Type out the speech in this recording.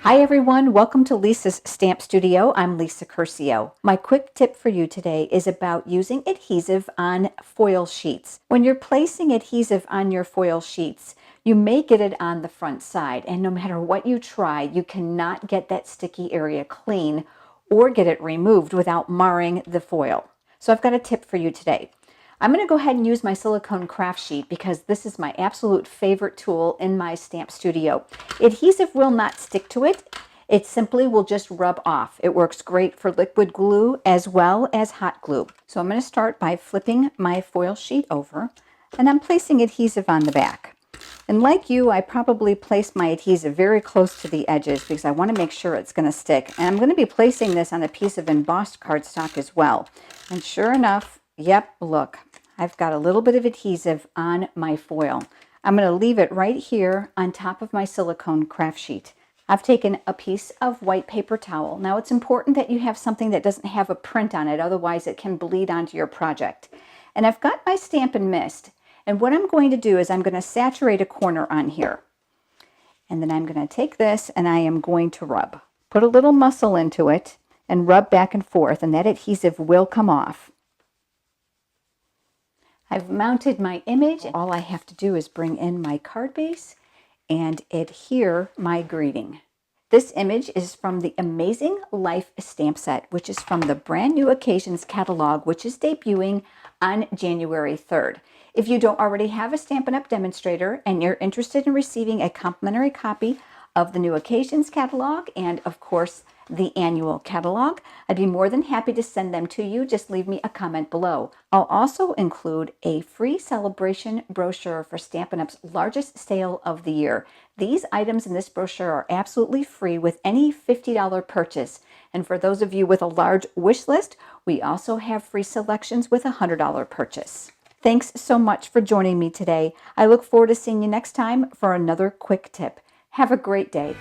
Hi everyone, welcome to Lisa's Stamp Studio. I'm Lisa Curcio. My quick tip for you today is about using adhesive on foil sheets. When you're placing adhesive on your foil sheets, you may get it on the front side, and no matter what you try, you cannot get that sticky area clean or get it removed without marring the foil. So I've got a tip for you today. I'm going to go ahead and use my silicone craft sheet because this is my absolute favorite tool in my stamp studio. Adhesive will not stick to it. It simply will just rub off. It works great for liquid glue as well as hot glue. So I'm going to start by flipping my foil sheet over, and I'm placing adhesive on the back. And like you, I probably place my adhesive very close to the edges because I want to make sure it's going to stick. And I'm going to be placing this on a piece of embossed cardstock as well. And sure enough, yep, look, I've got a little bit of adhesive on my foil. I'm going to leave it right here on top of my silicone craft sheet. I've taken a piece of white paper towel. Now it's important that you have something that doesn't have a print on it, otherwise it can bleed onto your project. And I've got my Stampin' Mist. And what I'm going to do is I'm going to saturate a corner on here. And then I'm going to take this and I am going to rub. Put a little muscle into it and rub back and forth, and that adhesive will come off. I've mounted my image. All I have to do is bring in my card base and adhere my greeting. This image is from the Amazing Life stamp set, which is from the brand new Occasions catalog, which is debuting on January 3rd. If you don't already have a Stampin' Up! Demonstrator and you're interested in receiving a complimentary copy of the new Occasions catalog and, of course, the annual catalog, I'd be more than happy to send them to you. Just leave me a comment below. I'll also include a free celebration brochure for Stampin' Up's largest sale of the year. These items in this brochure are absolutely free with any $50 purchase. And for those of you with a large wish list, we also have free selections with a $100 purchase. Thanks so much for joining me today. I look forward to seeing you next time for another quick tip. Have a great day.